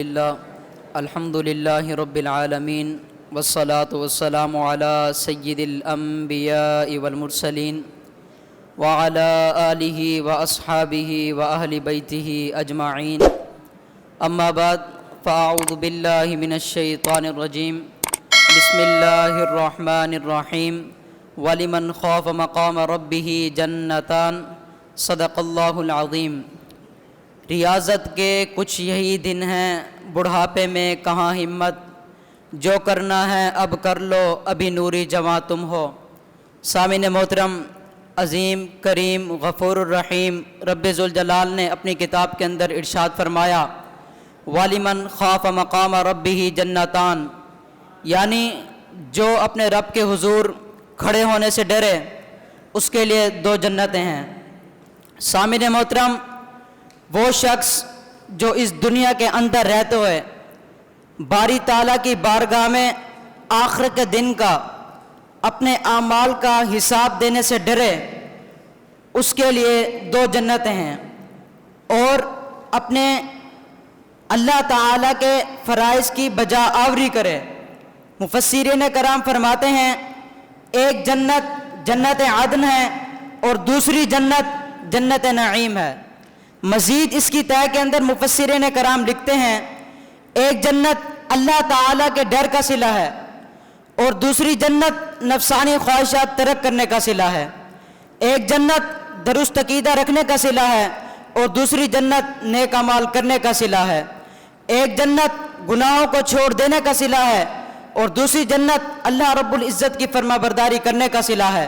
اللہ الحمد للہ رب العالمین والصلاة والسلام علی سید الانبیاء والمرسلین وعلی آلہ واصحابہ واہل بیتہ اجمعین اما بعد فاعوذ باللہ من الشیطان الرجیم بسم اللہ الرحمن الرحیم ولمن خاف مقام ربہ جنتان صدق اللہ العظیم۔ ریاضت کے کچھ یہی دن ہیں، بڑھاپے میں کہاں ہمت، جو کرنا ہے اب کر لو ابھی نوری جواں تم ہو۔ سامعین محترم، عظیم کریم غفور الرحیم رب ذوالجلال نے اپنی کتاب کے اندر ارشاد فرمایا وَلِمَنْ خَافَ مَقَامَ رَبِّهِ جَنَّتَان، یعنی جو اپنے رب کے حضور کھڑے ہونے سے ڈرے اس کے لیے دو جنتیں ہیں۔ سامعین محترم، وہ شخص جو اس دنیا کے اندر رہتے ہوئے باری تعالیٰ کی بارگاہ میں آخر کے دن کا اپنے اعمال کا حساب دینے سے ڈرے، اس کے لیے دو جنتیں ہیں، اور اپنے اللہ تعالیٰ کے فرائض کی بجا آوری کرے۔ مفسرین کرام فرماتے ہیں ایک جنت جنت عدن ہے اور دوسری جنت جنت نعیم ہے۔ مزید اس کی تہ کے اندر مفسرین کرام لکھتے ہیں ایک جنت اللہ تعالیٰ کے ڈر کا صلہ ہے اور دوسری جنت نفسانی خواہشات ترک کرنے کا صلہ ہے۔ ایک جنت درست عقیدہ رکھنے کا صلہ ہے اور دوسری جنت نیک اعمال کرنے کا صلہ ہے۔ ایک جنت گناہوں کو چھوڑ دینے کا صلہ ہے اور دوسری جنت اللہ رب العزت کی فرما برداری کرنے کا صلہ ہے۔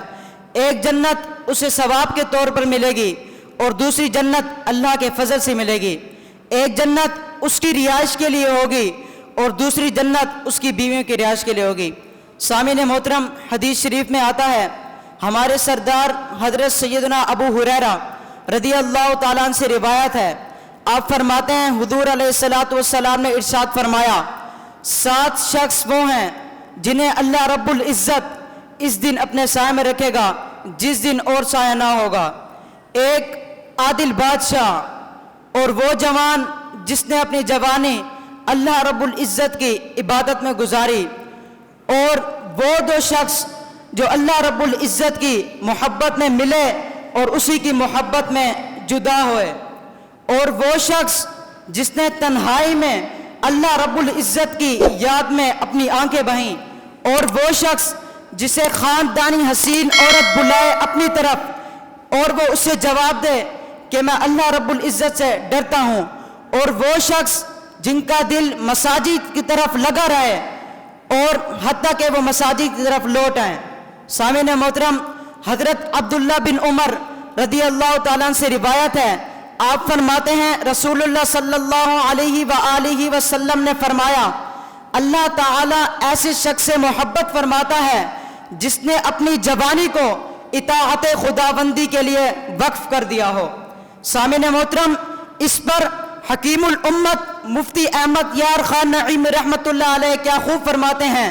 ایک جنت اسے ثواب کے طور پر ملے گی اور دوسری جنت اللہ کے فضل سے ملے گی۔ ایک جنت اس کی رہائش کے لیے ہوگی اور دوسری جنت اس کی بیویوں کی رہائش کے لیے ہوگی۔ سامعین محترم، حدیث شریف میں آتا ہے ہمارے سردار حضرت سیدنا ابو ہریرہ رضی اللہ تعالیٰ عنہ سے روایت ہے، آپ فرماتے ہیں حضور علیہ الصلوۃ نے ارشاد فرمایا 7 شخص وہ ہیں جنہیں اللہ رب العزت اس دن اپنے سائے میں رکھے گا جس دن اور سایہ نہ ہوگا۔ ایک عادل بادشاہ اور وہ جوان جس نے اپنی جوانی اللہ رب العزت کی عبادت میں گزاری، اور وہ 2 شخص جو اللہ رب العزت کی محبت میں ملے اور اسی کی محبت میں جدا ہوئے، اور وہ شخص جس نے تنہائی میں اللہ رب العزت کی یاد میں اپنی آنکھیں بہیں، اور وہ شخص جسے خاندانی حسین عورت بلائے اپنی طرف اور وہ اسے جواب دے کہ میں اللہ رب العزت سے ڈرتا ہوں، اور وہ شخص جن کا دل مساجد کی طرف لگا رہے اور حتیٰ کہ وہ مساجد کی طرف لوٹ آئیں۔ سامعین محترم، حضرت عبداللہ بن عمر رضی اللہ تعالیٰ عنہ سے روایت ہے، آپ فرماتے ہیں رسول اللہ صلی اللہ علیہ وآلہ وسلم نے فرمایا اللہ تعالیٰ ایسے شخص سے محبت فرماتا ہے جس نے اپنی جوانی کو اطاعت خداوندی کے لیے وقف کر دیا ہو۔ سامعین محترم، اس پر حکیم الامت مفتی احمد یار خان نعیم رحمت اللہ علیہ کیا خوب فرماتے ہیں،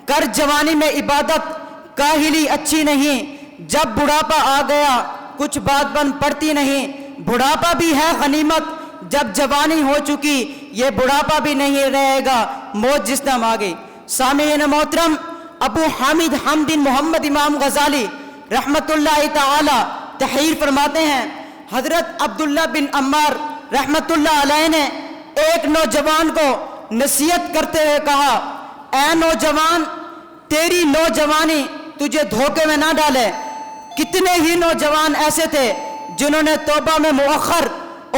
کر جوانی میں عبادت کاہلی اچھی نہیں، جب بڑھاپا آ گیا کچھ بات بن پڑتی نہیں، بڑھاپا بھی ہے غنیمت جب جوانی ہو چکی، یہ بڑھاپا بھی نہیں رہے گا موت جس دم آ گئی۔ سامعین محترم، ابو حامد حمد محمد امام غزالی رحمت اللہ تعالی تحریر فرماتے ہیں حضرت عبداللہ بن عمار رحمت اللہ علیہ نے ایک نوجوان کو نصیحت کرتے ہوئے کہا اے نوجوان، تیری نوجوانی تجھے دھوکے میں نہ ڈالے۔ کتنے ہی نوجوان ایسے تھے جنہوں نے توبہ میں مؤخر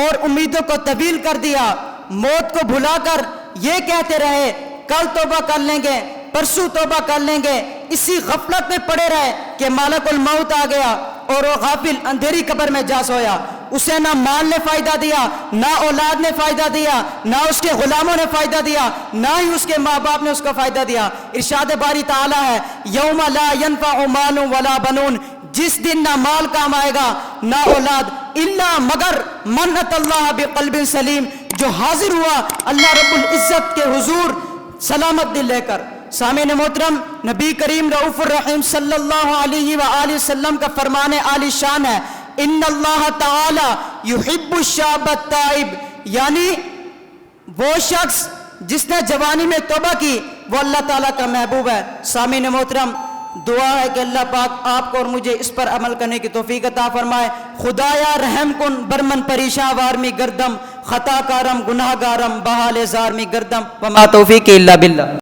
اور امیدوں کو طویل کر دیا، موت کو بھلا کر یہ کہتے رہے کل توبہ کر لیں گے، پرسوں توبہ کر لیں گے، اسی غفلت میں پڑے رہے کہ مالک الموت آ گیا اور وہ غافل اندھیری قبر میں جا سویا۔ اسے نہ مال نے فائدہ دیا، نہ اولاد نے فائدہ دیا، نہ اس کے غلاموں نے فائدہ دیا، نہ ہی اس کے ماں باپ نے اس کو فائدہ دیا۔ ارشاد باری تعالیٰ ہے یوم لا ینفع مال ولا بنون، جس دن نہ مال کام آئے گا نہ اولاد، الا مگر من اتى اللہ بقلب سلیم، جو حاضر ہوا اللہ رب العزت کے حضور سلامت دل لے کر۔ سامعین محترم، نبی کریم رؤوف الرحیم صلی اللہ علیہ وآلہ وسلم کا فرمان عالی شان ہے ان اللہ تعالی یحب الشاب التائب، یعنی وہ شخص جس نے جوانی میں توبہ کی وہ اللہ تعالیٰ کا محبوب ہے۔ سامعین محترم، دعا ہے کہ اللہ پاک آپ کو اور مجھے اس پر عمل کرنے کی توفیق عطا فرمائے۔ خدایا رحم کن برمن پریشاں وارمی گردم، خطا کارم گناہ گارم بحال زار می گردم، وما توفیق الا باللہ۔